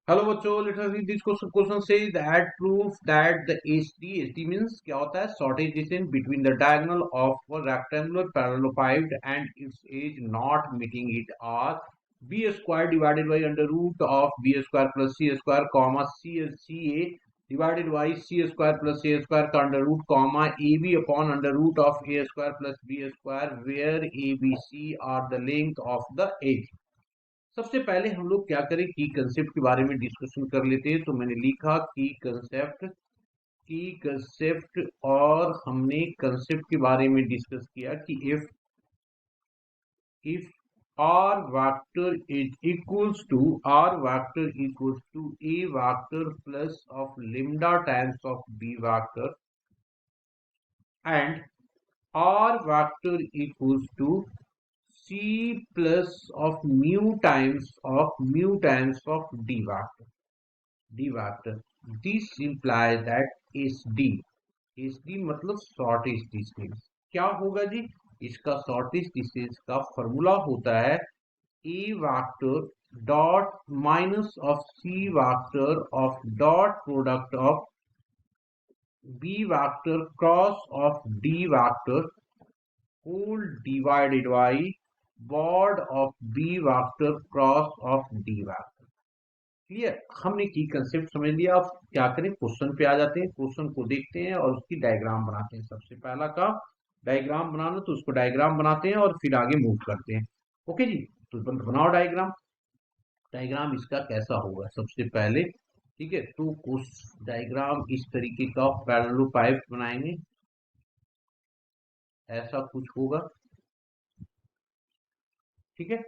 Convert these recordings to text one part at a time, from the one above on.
Hello बच्चों, let us read this question. Question says that proof that the HD means क्या होता है? Shortest distance between the diagonal of a rectangular parallelepiped and its edge not meeting it are B square divided by under root of B square plus C square comma C A divided by C square plus A square का under root comma A B upon under root of A square plus B square where A B C are the length of the edge. सबसे पहले हम लोग क्या करें, की concept के बारे में डिस्कशन कर लेते हैं. तो मैंने लिखा की कंसेप्ट और हमने कंसेप्ट के बारे में डिस्कस किया कि if r vector is equals to a vector plus of lambda times of b vector and r vector equals to c plus of mu times of d vector. This implies that SD मतलब shortage distance क्या होगा जी? इसका shortage distance का formula होता है A vector dot minus of C vector of dot product of B vector cross of D vector whole divided by बॉर्ड of B vector cross of D vector. Clear? हमने की concept समझ लिया. अब क्या करें, क्वेश्चन पे आ जाते हैं. क्वेश्चन को देखते हैं और उसकी डायग्राम बनाते हैं. सबसे पहला काम डायग्राम बनाना, तो उसको डायग्राम बनाते हैं और फिर आगे मूव करते हैं. ओके जी, तो बनाओ डायग्राम. डायग्राम इसका कैसा होगा सबसे पहले? ठीक है, तो कुछ डायग्राम इस तरीके का पैरेललोपाइप बनाएंगे. ऐसा कुछ होगा. ठीक है,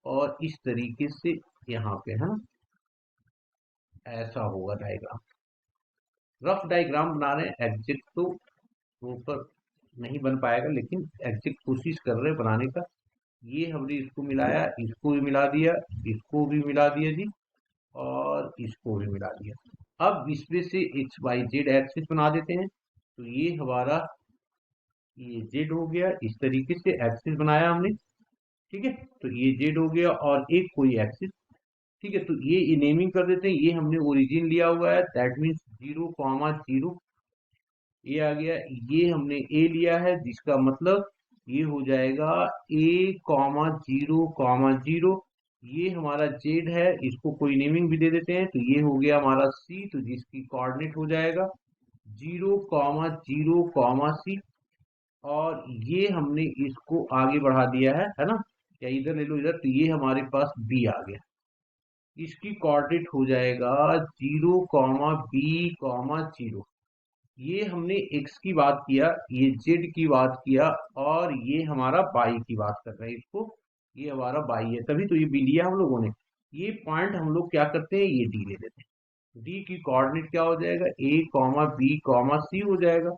और इस तरीके से यहाँ पे है ना, ऐसा होगा डायग्राम. रफ डायग्राम बना रहे हैं, एग्जैक्ट तो ऊपर नहीं बन पाएगा, लेकिन एग्जैक्ट कोशिश कर रहे हैं बनाने का. ये हमने इसको मिलाया, इसको भी मिला दिया, इसको भी मिला दिया जी, और इसको भी मिला दिया. अब इसमें से एक्स वाई जेड एक्सिस बना देते हैं. तो ये हमारा ये जेड हो गया. इस तरीके से एक्सिस बनाया हमने. ठीक है, तो ये जेड हो गया और एक कोई एक्सिस. ठीक है, तो ये नेमिंग कर देते हैं. ये हमने ओरिजिन लिया हुआ है, दैट मीन्स 0,0. ये आ गया. ये हमने ए लिया है, जिसका मतलब ये हो जाएगा a,0,0. ये हमारा जेड है, इसको कोई नेमिंग भी दे देते हैं. तो ये हो गया हमारा सी, तो जिसकी कोऑर्डिनेट हो जाएगा 0,0,C. और ये हमने इसको आगे बढ़ा दिया है ना, या इधर ले लो इधर. तो ये हमारे पास बी आ गया. इसकी कोऑर्डिनेट हो जाएगा 0,B,0. ये हमने x की बात किया, ये z की बात किया, और ये हमारा y की बात कर रहे हैं. इसको ये हमारा y है, तभी तो ये b लिया हम लोगों ने. ये पॉइंट हम लोग क्या करते हैं, ये d ले लेते हैं. d की कोऑर्डिनेट क्या हो जाएगा, a,B,C हो जाएगा.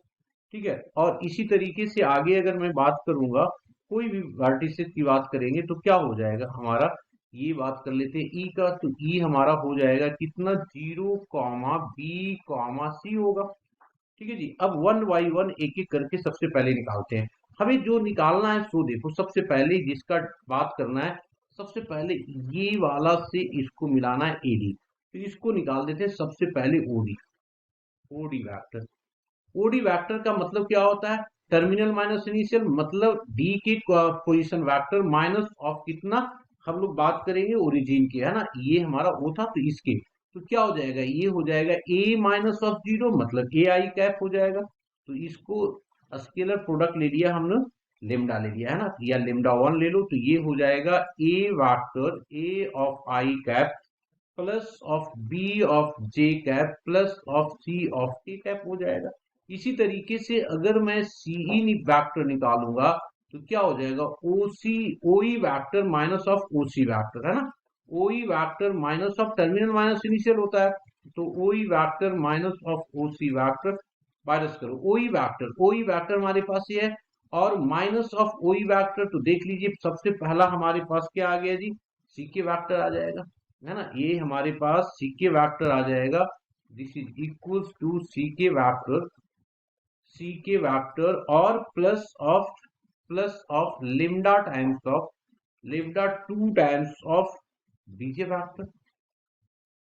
ठीक है, और इसी तरीके से आगे अगर मैं बात करूंगा, कोई भी वर्टिसेस की बात करेंगे तो क्या हो जाएगा हमारा. ये बात कर लेते हैं ई का. तो ई हमारा हो जाएगा कितना, 0,B,C होगा. ठीक है जी. अब वन बाई वन एक एक करके सबसे पहले निकालते हैं. हमें जो निकालना है सो देखो, सबसे पहले जिसका बात करना है, सबसे पहले ये वाला से इसको मिलाना है एडी. तो इसको निकाल देते हैं सबसे पहले OD. OD vector. OD vector का मतलब क्या होता है, टर्मिनल माइनस इनिशियल. मतलब डी के पोजीशन वैक्टर माइनस ऑफ कितना, हम लोग बात करेंगे ओरिजिन की, है ना. ये हमारा ओ था, तो इसके तो क्या हो जाएगा, ये हो जाएगा a-(0) मतलब ए आई कैप हो जाएगा. तो इसको स्केलर प्रोडक्ट ले लिया हमने, लेमडा ले लिया है ना, या लेमडा 1 ले लो. तो ये हो जाएगा A vector A of I cap plus of B of J cap plus of C of K cap हो जाएगा. इसी तरीके से अगर मैं सीई वैक्टर निकालूंगा, तो क्या हो जाएगा, ओसी ओई vector minus of OC vector, है ना. ओई vector minus of terminal minus initial होता है. तो ओई vector minus of OC vector, minus करो ओई वैक्टर हमारे पास ये है, और माइनस ऑफ ओई वैक्टर. तो देख लीजिए, सबसे पहला हमारे पास क्या आ गया जी, सी के वैक्टर आ जाएगा, है ना. ये हमारे पास सी के वैक्टर आ जाएगा. This is equals to C K vector और plus of lambda times of lambda 2 times of BJ vector.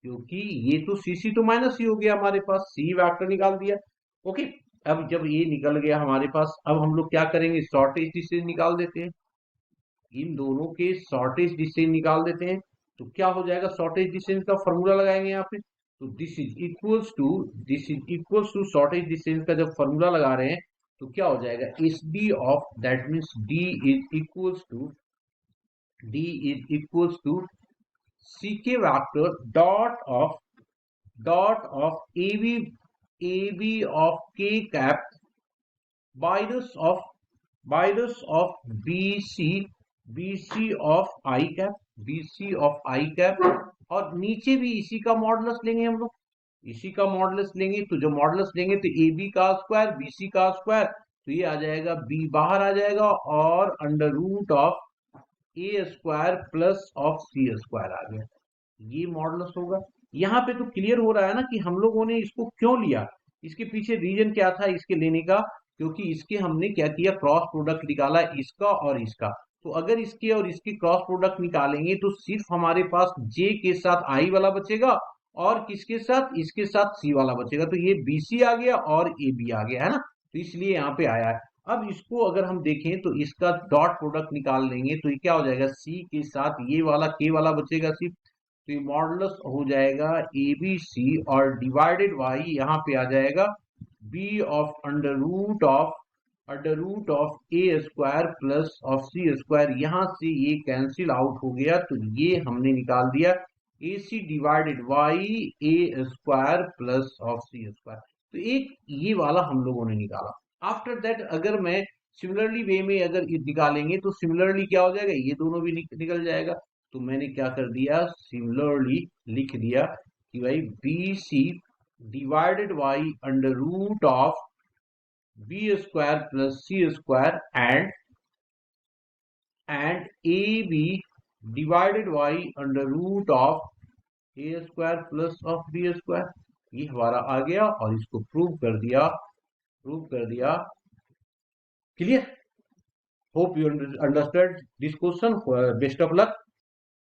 क्योंकि ये तो सी तो माइनस ही हो गया हमारे पास, सी वेक्टर निकाल दिया। ओके, अब जब ये निकल गया हमारे पास, अब हम लोग क्या करेंगे, शॉर्टेज डिस्टेंस निकाल देते हैं। इन दोनों के शॉर्टेज डिस्टेंस निकाल देते हैं। तो क्या हो जाएगा, शॉर्टेज डिस्टेंस का फॉर्मूला लगाएंगे यहाँ पे। तो this is equals to shortest distance का जब फॉर्मूला लगा रहे हैं तो क्या हो जाएगा, S D of, that means D is equals to C K vector dot of AB of k cap minus of BC of I cap, और नीचे भी इसी का मॉडुलस लेंगे हम लोग, इसी का मॉडुलस लेंगे। तो जब मॉडुलस लेंगे तो AB का स्क्वायर BC का स्क्वायर, तो ये आ जाएगा, B बाहर आ जाएगा और under root of A square plus of C square आ गया। ये मॉडुलस होगा। यहाँ पे तो क्लियर हो रहा है ना कि हम लोगों ने इसको क्यों लिया, इसके पीछे रीजन क्या था इसके लेने का, क्योंकि इसके हमने क्या किया, क्रॉस प्रोडक्ट निकाला इसका और इसका। तो अगर इसके और इसके क्रॉस प्रोडक्ट निकालेंगे तो सिर्फ हमारे पास जे के साथ आई वाला बचेगा और किसके साथ, इसके साथ सी वाला बचेगा। तो ये बीसी आ गया और ए बी आ गया, है ना, तो इसलिए यहाँ पे आया है। अब इसको अगर हम देखें तो इसका डॉट प्रोडक्ट निकाल लेंगे तो ये क्या हो जाएगा, सी के साथ ये वाला के वाला बचेगा सिर्फ, तो ये मॉडुलस हो जाएगा ए बी सी और डिवाइडेड बाई यहाँ पे आ जाएगा B of under root of A square plus of C square. यहाँ से ये कैंसिल आउट हो गया तो ये हमने निकाल दिया A C divided by A square plus of C square. तो एक ये वाला हम लोगों ने निकाला। आफ्टर दैट अगर मैं सिमिलरली वे में अगर ये निकालेंगे तो सिमिलरली क्या हो जाएगा, ये दोनों भी निकल जाएगा। तो मैंने क्या कर दिया, सिमिलरली लिख दिया कि भाई B C divided by under root of B square plus C square and A B divided by under root of A square plus of B square. ये हमारा आ गया और इसको प्रूव कर दिया। Clear? Hope you understand this question. Best of luck.